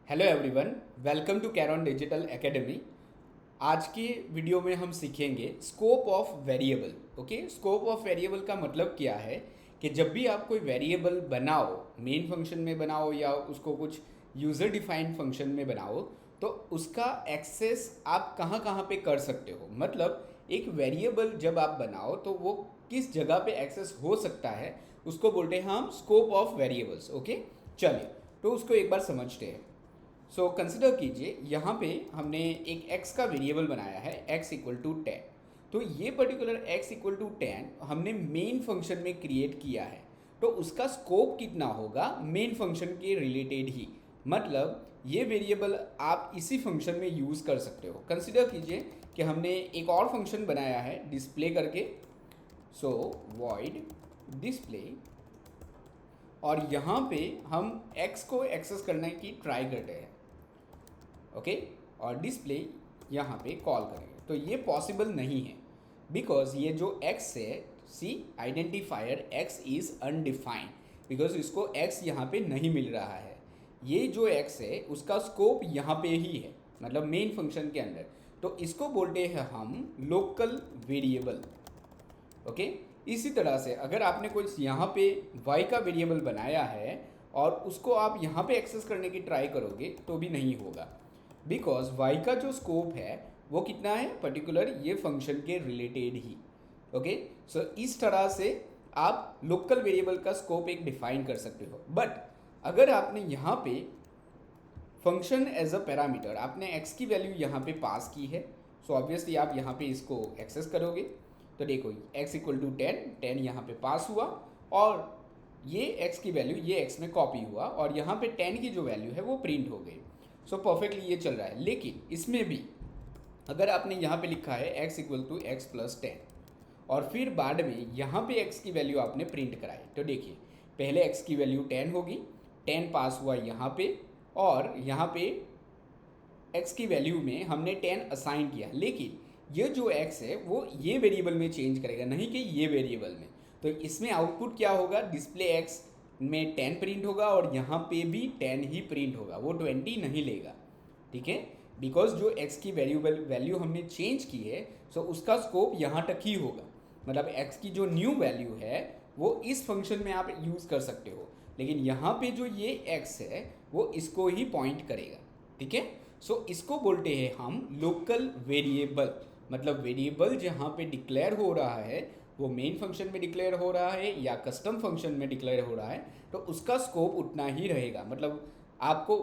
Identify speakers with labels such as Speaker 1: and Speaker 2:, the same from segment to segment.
Speaker 1: Hello everyone, welcome to Carron Digital Academy. आज की video में हम सीखेंगे scope of variable. Okay, scope of variable का मतलब क्या है कि जब भी आप कोई वेरिएबल बनाओ, मेन फंक्शन में बनाओ या उसको कुछ यूज़र डिफाइंड फंक्शन में बनाओ, तो उसका एक्सेस आप कहाँ कहाँ पे कर सकते हो। मतलब एक वेरिएबल जब आप बनाओ तो वो किस जगह पे एक्सेस हो सकता है, उसको बोलते हैं हम स्कोप ऑफ वेरिएबल्स। ओके, चलिए तो उसको एक बार समझते हैं। सो कंसिडर कीजिए, यहाँ पे हमने एक x का वेरिएबल बनाया है, x इक्वल टू 10। तो ये पर्टिकुलर x इक्वल टू 10 हमने मेन फंक्शन में क्रिएट किया है, तो उसका स्कोप कितना होगा मेन फंक्शन के रिलेटेड ही। मतलब ये वेरिएबल आप इसी फंक्शन में यूज़ कर सकते हो। कंसिडर कीजिए कि हमने एक और फंक्शन बनाया है डिस्प्ले करके, सो वॉइड डिस्प्ले, और यहाँ पे हम x को एक्सेस करने की ट्राई करते हैं। ओके, और डिस्प्ले यहाँ पे कॉल करेंगे तो ये पॉसिबल नहीं है, बिकॉज ये जो x है, see identifier x is undefined, because इसको x यहाँ पे नहीं मिल रहा है। ये जो x है उसका स्कोप यहाँ पे ही है, मतलब मेन फंक्शन के अंदर। तो इसको बोलते हैं हम लोकल वेरिएबल। ओके, इसी तरह से अगर आपने कोई यहाँ पे y का वेरिएबल बनाया है और उसको आप यहाँ पे एक्सेस करने की ट्राई करोगे तो भी नहीं होगा, बिकॉज y का जो स्कोप है वो कितना है, पर्टिकुलर ये फंक्शन के रिलेटेड ही। ओके, सो इस तरह से आप लोकल वेरिएबल का स्कोप एक डिफाइन कर सकते हो। बट अगर आपने यहाँ पे फंक्शन एज अ पैरामीटर आपने x की वैल्यू यहाँ पे पास की है, सो ऑब्वियसली आप यहाँ पे इसको एक्सेस करोगे। तो देखो x इक्वल टू 10 यहाँ पे पास हुआ, और ये x की वैल्यू ये x में कॉपी हुआ, और यहाँ पे 10 की जो वैल्यू है वो प्रिंट हो गई। सो परफेक्टली ये चल रहा है। लेकिन इसमें भी अगर आपने यहाँ पे लिखा है x equal to x plus 10 और फिर बाद में यहाँ पे x की वैल्यू आपने प्रिंट कराई, तो देखिए पहले x की वैल्यू 10 होगी, 10 पास हुआ यहाँ पे, और यहाँ पे x की वैल्यू में हमने 10 असाइन किया, लेकिन ये जो x है वो ये वेरिएबल में चेंज करेगा, नहीं कि ये वेरिएबल में। तो इसमें आउटपुट क्या होगा, डिस्प्ले x में 10 प्रिंट होगा और यहाँ पे भी 10 ही प्रिंट होगा, वो 20 नहीं लेगा। ठीक है, बिकॉज जो x की वैल्यू हमने चेंज की है, सो उसका स्कोप यहाँ तक ही होगा। मतलब x की जो न्यू वैल्यू है वो इस फंक्शन में आप यूज़ कर सकते हो, लेकिन यहाँ पे जो ये x है वो इसको ही पॉइंट करेगा। ठीक है, सो इसको बोलते हैं हम लोकल वेरिएबल। मतलब वेरिएबल जहाँ पे डिक्लेयर हो रहा है वो मेन फंक्शन में डिक्लेयर हो रहा है या कस्टम फंक्शन में डिक्लेयर हो रहा है, तो उसका स्कोप उतना ही रहेगा। मतलब आपको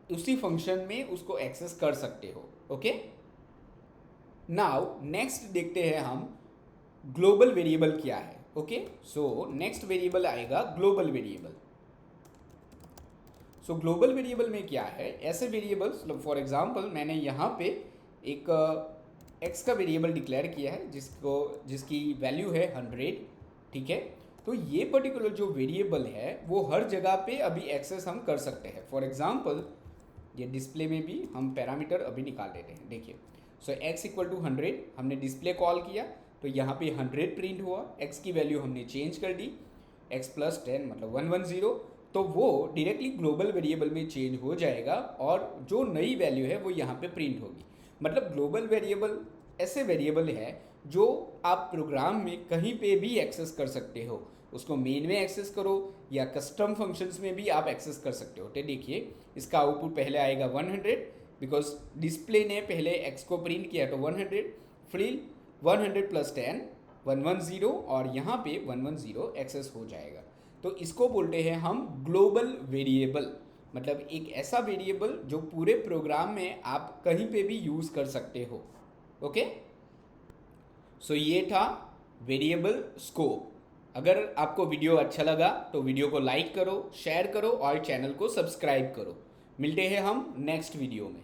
Speaker 1: उसी फंक्शन में उसको एक्सेस कर सकते हो। ओके, नाउ नेक्स्ट देखते हैं हम ग्लोबल वेरिएबल क्या है। ओके, सो नेक्स्ट वेरिएबल आएगा ग्लोबल वेरिएबल। सो ग्लोबल वेरिएबल में क्या है, ऐसे वेरिएबल्स, फॉर एग्जांपल मैंने यहाँ पे एक x का वेरिएबल डिक्लेयर किया है जिसकी वैल्यू है 100। ठीक है, तो ये पर्टिकुलर जो वेरिएबल है वो हर जगह पे अभी एक्सेस हम कर सकते हैं। फॉर एग्जांपल ये डिस्प्ले में भी हम पैरामीटर अभी निकाल लेते हैं। देखिए, सो x इक्वल टू 100 हमने डिस्प्ले कॉल किया, तो यहाँ पे 100 प्रिंट हुआ, x की वैल्यू हमने चेंज कर दी, x प्लस 10 मतलब 110, तो वो डायरेक्टली ग्लोबल वेरिएबल में चेंज हो जाएगा और जो नई वैल्यू है वो यहाँ पे प्रिंट होगी। मतलब ग्लोबल वेरिएबल ऐसे वेरिएबल है जो आप प्रोग्राम में कहीं पे भी एक्सेस कर सकते हो। उसको मेन में एक्सेस करो या कस्टम फंक्शंस में भी आप एक्सेस कर सकते हो। तो देखिए इसका आउटपुट पहले आएगा 100, बिकॉज डिस्प्ले ने पहले x को प्रिंट किया, तो 100 फिर 100 प्लस 10 110, और यहाँ पे 110 एक्सेस हो जाएगा। तो इसको बोलते हैं हम ग्लोबल वेरिएबल। मतलब एक ऐसा वेरिएबल जो पूरे प्रोग्राम में आप कहीं पे भी यूज़ कर सकते हो। ओके, सो ये था वेरिएबल स्कोप। अगर आपको वीडियो अच्छा लगा तो वीडियो को लाइक करो, शेयर करो और चैनल को सब्सक्राइब करो। मिलते हैं हम नेक्स्ट वीडियो में।